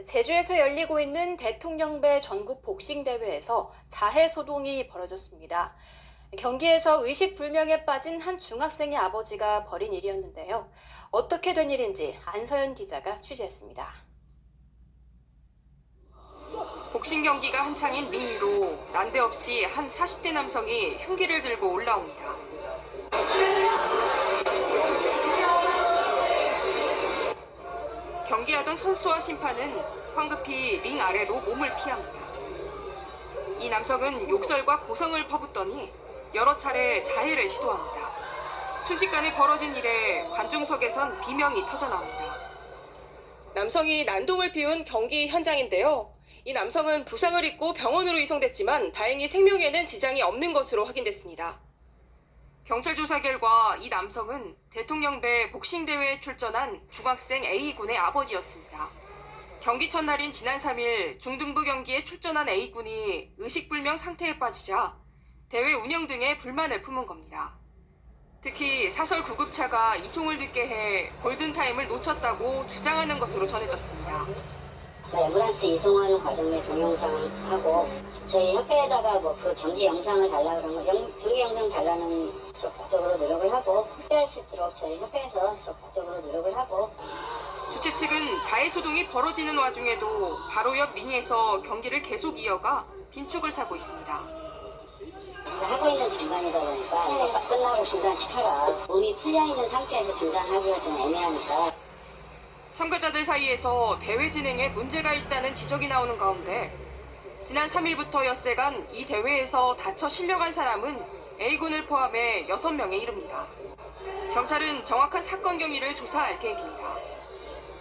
제주에서 열리고 있는 대통령배 전국 복싱 대회에서 자해 소동이 벌어졌습니다. 경기에서 의식불명에 빠진 한 중학생의 아버지가 벌인 일이었는데요. 어떻게 된 일인지 안서연 기자가 취재했습니다. 복싱 경기가 한창인 링 위로 난데없이 한 40대 남성이 흉기를 들고 올라옵니다. 경기하던 선수와 심판은 황급히 링 아래로 몸을 피합니다. 이 남성은 욕설과 고성을 퍼붓더니 여러 차례 자해를 시도합니다. 순식간에 벌어진 일에 관중석에선 비명이 터져나옵니다. 남성이 난동을 피운 경기 현장인데요. 이 남성은 부상을 입고 병원으로 이송됐지만 다행히 생명에는 지장이 없는 것으로 확인됐습니다. 경찰 조사 결과 이 남성은 대통령배 복싱대회에 출전한 중학생 A군의 아버지였습니다. 경기 첫날인 지난 3일 중등부 경기에 출전한 A군이 의식불명 상태에 빠지자 대회 운영 등에 불만을 품은 겁니다. 특히 사설 구급차가 이송을 늦게 해 골든타임을 놓쳤다고 주장하는 것으로 전해졌습니다. 앰뷸런스 이송하는 과정에 동영상하고 저희 협회에다가 그 경기 영상을 달라 그러면 경기 영상 달라는 적극적으로 노력을 하고 협회할 수 있도록 저희 협회에서 적극적으로 노력을 하고 주최 측은 자해 소동이 벌어지는 와중에도 바로 옆 링에서 경기를 계속 이어가 빈축을 사고 있습니다. 하고 있는 중간이다 보니까 이거 딱 끝나고 중단시켜라. 몸이 풀려있는 상태에서 중단하기가 좀 애매하니까. 참가자들 사이에서 대회 진행에 문제가 있다는 지적이 나오는 가운데 지난 3일부터 엿새간 이 대회에서 다쳐 실려간 사람은 A군을 포함해 6명에 이릅니다. 경찰은 정확한 사건 경위를 조사할 계획입니다.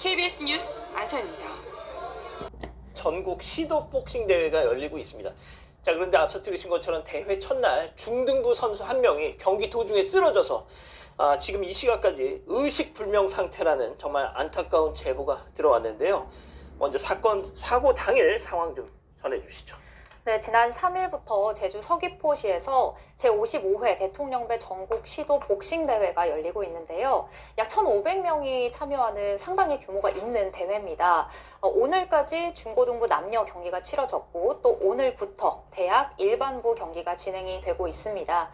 KBS 뉴스 안서연입니다. 전국 시도 복싱 대회가 열리고 있습니다. 자, 그런데 앞서 들으신 것처럼 대회 첫날 중등부 선수 한 명이 경기 도중에 쓰러져서 지금 이 시각까지 의식불명 상태라는 정말 안타까운 제보가 들어왔는데요. 먼저 사고 당일 상황 좀 전해주시죠. 네, 지난 3일부터 제주 서귀포시에서 제55회 대통령배 전국 시도 복싱 대회가 열리고 있는데요. 약 1,500명이 참여하는 상당히 규모가 있는 대회입니다. 오늘까지 중고등부 남녀 경기가 치러졌고 또 오늘부터 대학 일반부 경기가 진행이 되고 있습니다.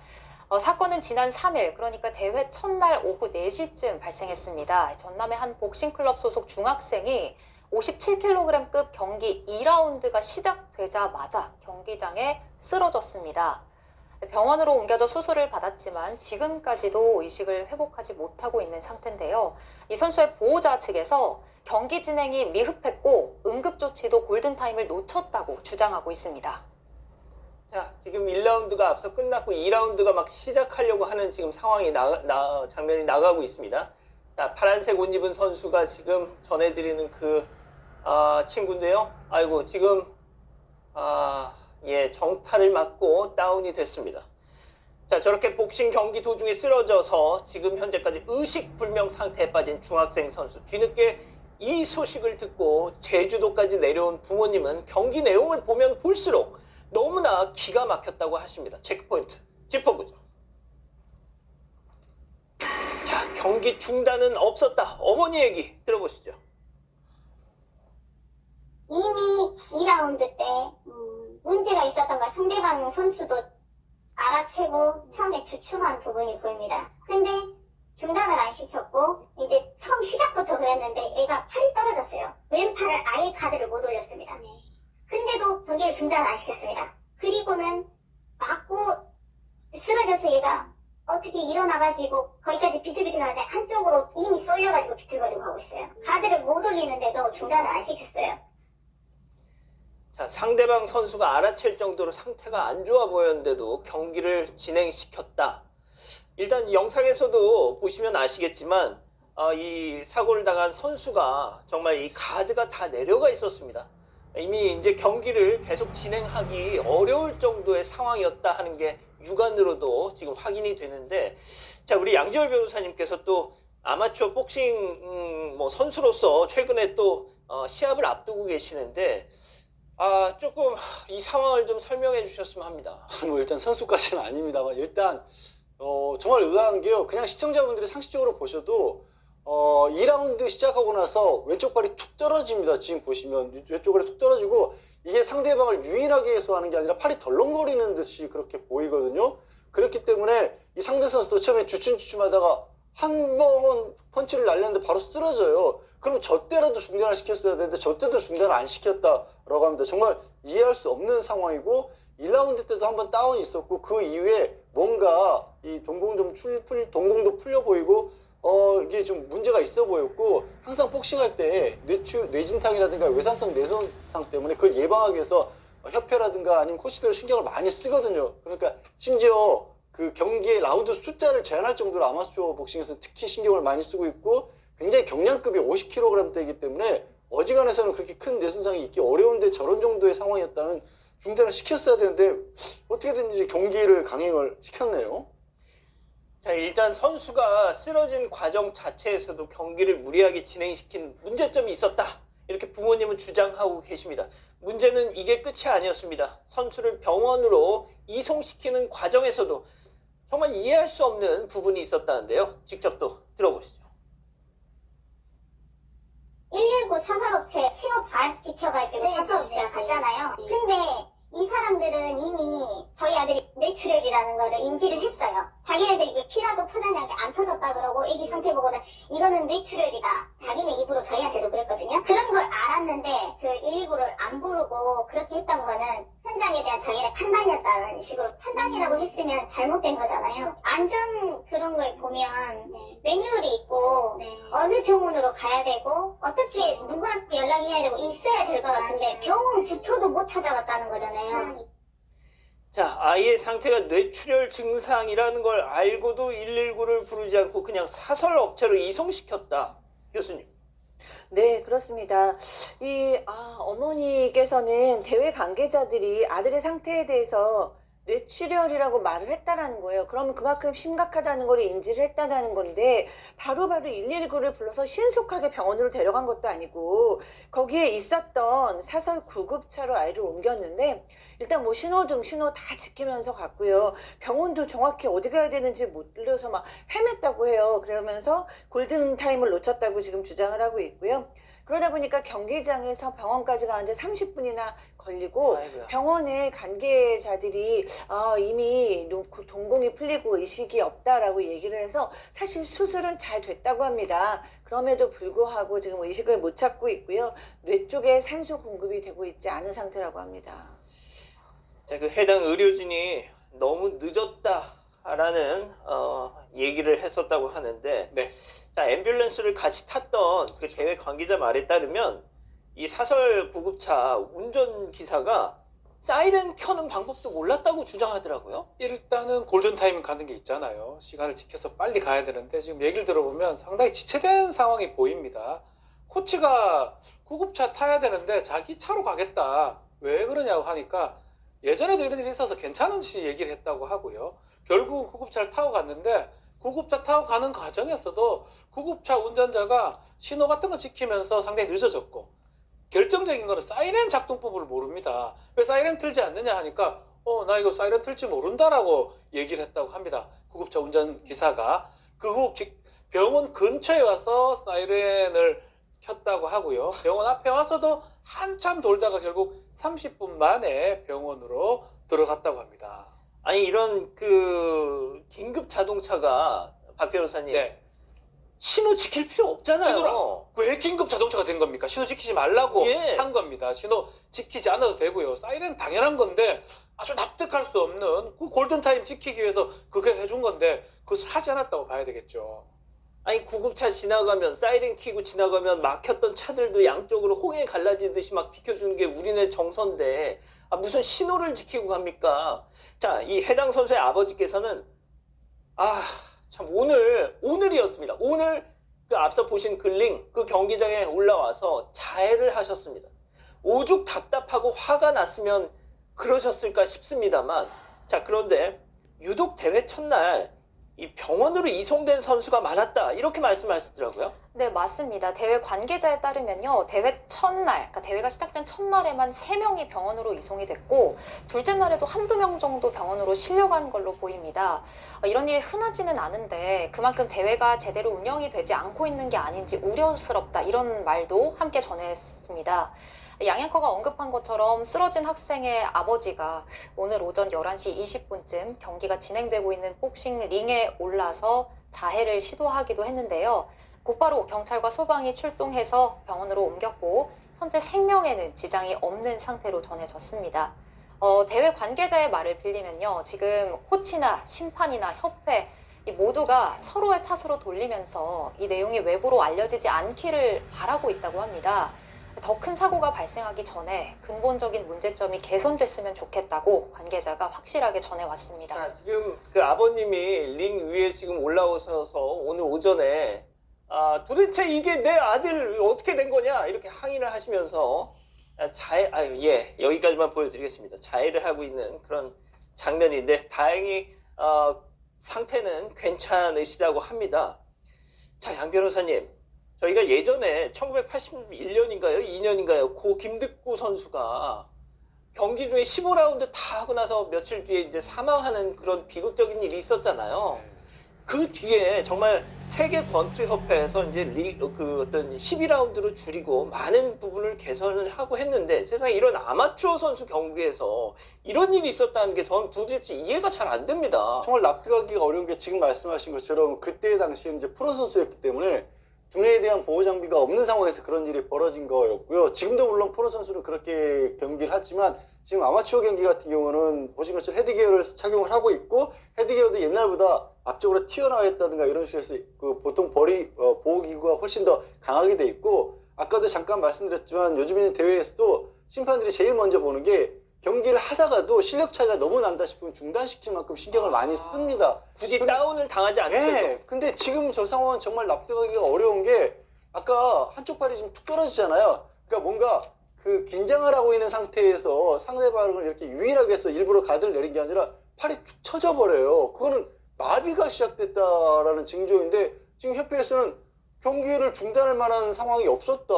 사건은 지난 3일, 그러니까 대회 첫날 오후 4시쯤 발생했습니다. 전남의 한 복싱클럽 소속 중학생이 57kg급 경기 2라운드가 시작되자마자 경기장에 쓰러졌습니다. 병원으로 옮겨져 수술을 받았지만 지금까지도 의식을 회복하지 못하고 있는 상태인데요. 이 선수의 보호자 측에서 경기 진행이 미흡했고 응급조치도 골든타임을 놓쳤다고 주장하고 있습니다. 자, 지금 1라운드가 앞서 끝났고 2라운드가 막 시작하려고 하는 지금 상황이 장면이 나가고 있습니다. 자, 파란색 옷 입은 선수가 지금 전해드리는 그 친구인데요. 아이고, 지금 정타를 맞고 다운이 됐습니다. 자, 저렇게 복싱 경기 도중에 쓰러져서 지금 현재까지 의식불명 상태에 빠진 중학생 선수. 뒤늦게 이 소식을 듣고 제주도까지 내려온 부모님은 경기 내용을 보면 볼수록 너무나 기가 막혔다고 하십니다. 체크포인트 짚어보죠. 자, 경기 중단은 없었다. 어머니 얘기 들어보시죠. 이미 2라운드 때 문제가 있었던 걸 상대방 선수도 알아채고 처음에 주춤한 부분이 보입니다. 근데 중단을 안 시켰고 이제 처음 시작부터 그랬는데 애가 팔이 떨어졌어요. 왼팔을 아예 가드를 못 올렸습니다. 근데도 경기를 중단을 안 시켰습니다. 그리고는 맞고 쓰러져서 얘가 어떻게 일어나가지고 거기까지 비틀비틀하는데 한쪽으로 이미 쏠려가지고 비틀거리고 하고 있어요. 가드를 못 올리는데도 중단을 안 시켰어요. 자, 상대방 선수가 알아챌 정도로 상태가 안 좋아 보였는데도 경기를 진행시켰다. 일단 영상에서도 보시면 아시겠지만 이 사고를 당한 선수가 정말 이 가드가 다 내려가 있었습니다. 이미 이제 경기를 계속 진행하기 어려울 정도의 상황이었다 하는 게 육안으로도 지금 확인이 되는데, 자, 우리 양지열 변호사님께서 또 아마추어 복싱 선수로서 최근에 또 시합을 앞두고 계시는데 조금 이 상황을 좀 설명해 주셨으면 합니다. 일단 선수까지는 아닙니다만 일단 정말 의아한 게요. 그냥 시청자분들이 상식적으로 보셔도 2라운드 시작하고 나서 왼쪽 발이 툭 떨어집니다. 지금 보시면 왼쪽 발이 툭 떨어지고 이게 상대방을 유인하기 위해서 하는 게 아니라 팔이 덜렁거리는 듯이 그렇게 보이거든요. 그렇기 때문에 이 상대 선수도 처음에 주춤주춤하다가 한 번 펀치를 날렸는데 바로 쓰러져요. 그럼 저 때라도 중단을 시켰어야 되는데 저 때도 중단을 안 시켰다라고 합니다. 정말 이해할 수 없는 상황이고 1라운드 때도 한번 다운이 있었고 그 이후에 뭔가 이 동공도 풀려 보이고 이게 좀 문제가 있어 보였고 항상 복싱할 때 뇌진탕이라든가 외상성 뇌손상 때문에 그걸 예방하기 위해서 협회라든가 아니면 코치들 신경을 많이 쓰거든요. 그러니까 심지어 그 경기의 라운드 숫자를 제한할 정도로 아마추어 복싱에서 특히 신경을 많이 쓰고 있고 굉장히 경량급이 50kg대이기 때문에 어지간해서는 그렇게 큰 뇌손상이 있기 어려운데 저런 정도의 상황이었다는 중단을 시켰어야 되는데 어떻게든지 경기를 강행을 시켰네요. 자, 일단 선수가 쓰러진 과정 자체에서도 경기를 무리하게 진행시킨 문제점이 있었다. 이렇게 부모님은 주장하고 계십니다. 문제는 이게 끝이 아니었습니다. 선수를 병원으로 이송시키는 과정에서도 정말 이해할 수 없는 부분이 있었다는데요. 직접 또 들어보시죠. 119 사설업체 신호 다 지켜가지고 사설업체가 갔잖아요. 근데 이 사람들은 이미 저희 아들이 뇌출혈이라는 거를 인지를 했어요. 자기네들이 이게 피라도 터졌냐, 안 터졌다 그러고 애기 상태 보고는 이거는 뇌출혈이다. 자기네 입으로 저희한테도 그랬거든요. 그런 걸 알았는데 그 119를 안 부르고 그렇게 했던 거는 현장에 대한 자기네 판단이었다는 식으로 판단이라고 했으면 잘못된 거잖아요. 안전 그런 거에 보면 매뉴얼이 있고 어느 병원으로 가야 되고 어떻게 누구한테 연락해야 되고 있어야 될 것 같은데 병원부터도 못 찾아갔다는 거잖아요. 자, 아이의 상태가 뇌출혈 증상이라는 걸 알고도 119를 부르지 않고 그냥 사설 업체로 이송시켰다. 교수님. 네, 그렇습니다. 어머니께서는 대회 관계자들이 아들의 상태에 대해서 뇌출혈이라고 말을 했다라는 거예요. 그러면 그만큼 심각하다는 걸 인지를 했다라는 건데 바로바로 119를 불러서 신속하게 병원으로 데려간 것도 아니고 거기에 있었던 사설 구급차로 아이를 옮겼는데 일단 뭐 신호등 신호 다 지키면서 갔고요. 병원도 정확히 어디 가야 되는지 몰라서 막 헤맸다고 해요. 그러면서 골든타임을 놓쳤다고 지금 주장을 하고 있고요. 그러다 보니까 경기장에서 병원까지 가는데 30분이나 걸리고 아이고야. 병원의 관계자들이 이미 동공이 풀리고 의식이 없다라고 얘기를 해서 사실 수술은 잘 됐다고 합니다. 그럼에도 불구하고 지금 의식을 못 찾고 있고요. 뇌 쪽에 산소 공급이 되고 있지 않은 상태라고 합니다. 자, 그 해당 의료진이 너무 늦었다라는 얘기를 했었다고 하는데 네. 자, 앰뷸런스를 같이 탔던 그 대회 관계자 말에 따르면 이 사설 구급차 운전기사가 사이렌 켜는 방법도 몰랐다고 주장하더라고요. 일단은 골든타임 가는 게 있잖아요. 시간을 지켜서 빨리 가야 되는데 지금 얘기를 들어보면 상당히 지체된 상황이 보입니다. 코치가 구급차 타야 되는데 자기 차로 가겠다. 왜 그러냐고 하니까 예전에도 이런 일이 있어서 괜찮은지 얘기를 했다고 하고요. 결국 구급차를 타고 갔는데 구급차 타고 가는 과정에서도 구급차 운전자가 신호 같은 거 지키면서 상당히 늦어졌고 결정적인 거는 사이렌 작동법을 모릅니다. 왜 사이렌 틀지 않느냐 하니까 나 이거 사이렌 틀지 모른다라고 얘기를 했다고 합니다. 구급차 운전기사가. 그 후 병원 근처에 와서 사이렌을 켰다고 하고요. 병원 앞에 와서도 한참 돌다가 결국 30분 만에 병원으로 들어갔다고 합니다. 아니 이런 그 긴급 자동차가 박 변호사님 네. 신호 지킬 필요 없잖아요. 왜 긴급 자동차가 된 겁니까? 신호 지키지 말라고 예. 한 겁니다. 신호 지키지 않아도 되고요. 사이렌 당연한 건데 아주 납득할 수 없는 그 골든타임 지키기 위해서 그게 해준 건데 그것을 하지 않았다고 봐야 되겠죠. 아니 구급차 지나가면 사이렌 켜고 지나가면 막혔던 차들도 양쪽으로 홍해 갈라지듯이 막 비켜주는 게 우리네 정서인데 무슨 신호를 지키고 갑니까? 자, 이 해당 선수의 아버지께서는 참 오늘이었습니다. 오늘 그 앞서 보신 그 링, 그 경기장에 올라와서 자해를 하셨습니다. 오죽 답답하고 화가 났으면 그러셨을까 싶습니다만 자, 그런데 유독 대회 첫날 이 병원으로 이송된 선수가 많았다 이렇게 말씀하시더라고요. 네, 맞습니다. 대회 관계자에 따르면요, 대회 첫날, 그러니까 대회가 시작된 첫날에만 3명이 병원으로 이송이 됐고, 둘째 날에도 한두 명 정도 병원으로 실려간 걸로 보입니다. 이런 일이 흔하지는 않은데, 그만큼 대회가 제대로 운영이 되지 않고 있는 게 아닌지 우려스럽다, 이런 말도 함께 전했습니다. 양 앵커가 언급한 것처럼 쓰러진 학생의 아버지가 오늘 오전 11시 20분쯤 경기가 진행되고 있는 복싱 링에 올라서 자해를 시도하기도 했는데요. 곧바로 경찰과 소방이 출동해서 병원으로 옮겼고 현재 생명에는 지장이 없는 상태로 전해졌습니다. 대회 관계자의 말을 빌리면요. 지금 코치나 심판이나 협회 이 모두가 서로의 탓으로 돌리면서 이 내용이 외부로 알려지지 않기를 바라고 있다고 합니다. 더 큰 사고가 발생하기 전에 근본적인 문제점이 개선됐으면 좋겠다고 관계자가 확실하게 전해왔습니다. 자, 지금 그 아버님이 링 위에 지금 올라오셔서 오늘 오전에 도대체 이게 내 아들 어떻게 된 거냐 이렇게 항의를 하시면서 여기까지만 보여드리겠습니다. 자해를 하고 있는 그런 장면인데 다행히 상태는 괜찮으시다고 합니다. 자, 양 변호사님, 저희가 예전에 1981년인가요? 2년인가요? 고 김득구 선수가 경기 중에 15라운드 다 하고 나서 며칠 뒤에 이제 사망하는 그런 비극적인 일이 있었잖아요. 그 뒤에 정말 세계 권투 협회에서 이제 어떤 12라운드로 줄이고 많은 부분을 개선을 하고 했는데 세상에 이런 아마추어 선수 경기에서 이런 일이 있었다는 게 저는 도대체 이해가 잘 안 됩니다. 정말 납득하기가 어려운 게 지금 말씀하신 것처럼 그때 당시에 이제 프로 선수였기 때문에 두뇌에 대한 보호 장비가 없는 상황에서 그런 일이 벌어진 거였고요. 지금도 물론 프로 선수는 그렇게 경기를 하지만 지금 아마추어 경기 같은 경우는 보신 것처럼 헤드기어를 착용을 하고 있고 헤드기어도 옛날보다 앞쪽으로 튀어나와 있다든가 이런 식으로 해서 그 보통 보호기구가 훨씬 더 강하게 돼 있고 아까도 잠깐 말씀드렸지만 요즘 있는 대회에서도 심판들이 제일 먼저 보는 게 경기를 하다가도 실력 차이가 너무 난다 싶으면 중단시킬 만큼 신경을 많이 씁니다. 굳이 다운을 당하지 않도록. 네, 근데 지금 저 상황은 정말 납득하기가 어려운 게 아까 한쪽 팔이 지금 툭 떨어지잖아요. 그러니까 뭔가 그 긴장을 하고 있는 상태에서 상대방을 이렇게 유일하게 해서 일부러 가드를 내린 게 아니라 팔이 툭 쳐져 버려요. 그거는 마비가 시작됐다라는 징조인데 지금 협회에서는 경기를 중단할 만한 상황이 없었다.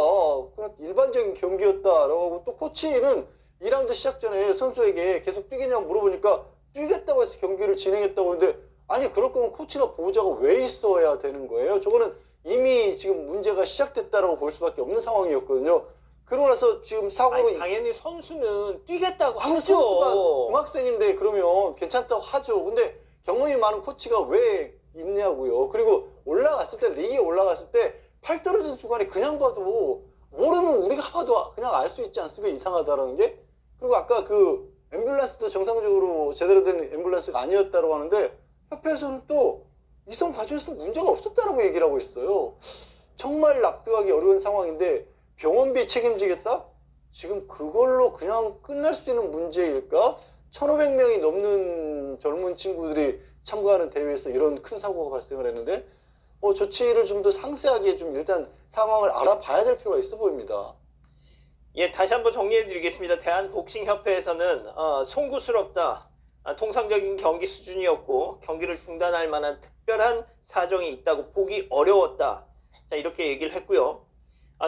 그냥 일반적인 경기였다라고 하고 또 코치는 2라운드 시작 전에 선수에게 계속 뛰겠냐고 물어보니까 뛰겠다고 해서 경기를 진행했다고 하는데 아니 그럴 거면 코치나 보호자가 왜 있어야 되는 거예요? 저거는 이미 지금 문제가 시작됐다라고 볼 수밖에 없는 상황이었거든요. 그러고 나서 지금 사고로 당연히 선수는 뛰겠다고 선수가 하죠. 중학생인데 그러면 괜찮다고 하죠. 근데 경험이 많은 코치가 왜 있냐고요. 그리고 올라갔을 때 링에 올라갔을 때 팔 떨어진 순간에 그냥 봐도 모르는 우리가 봐도 그냥 알 수 있지 않습니까? 이상하다라는 게. 그리고 아까 그 앰뷸런스도 정상적으로 제대로 된 앰뷸런스가 아니었다고 하는데 협회에서는 또 이송 과정에서는 문제가 없었다라고 얘기를 하고 있어요. 정말 납득하기 어려운 상황인데 병원비 책임지겠다? 지금 그걸로 그냥 끝날 수 있는 문제일까? 1,500명이 넘는 젊은 친구들이 참가하는 대회에서 이런 큰 사고가 발생을 했는데 조치를 좀 더 상세하게 좀 일단 상황을 알아봐야 될 필요가 있어 보입니다. 예, 다시 한번 정리해드리겠습니다. 대한복싱협회에서는 송구스럽다. 통상적인 경기 수준이었고 경기를 중단할 만한 특별한 사정이 있다고 보기 어려웠다. 자, 이렇게 얘기를 했고요.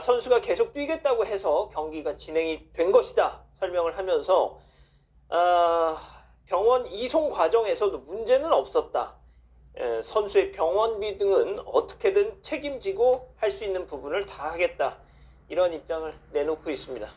선수가 계속 뛰겠다고 해서 경기가 진행이 된 것이다. 설명을 하면서 병원 이송 과정에서도 문제는 없었다. 선수의 병원비 등은 어떻게든 책임지고 할 수 있는 부분을 다 하겠다. 이런 입장을 내놓고 있습니다.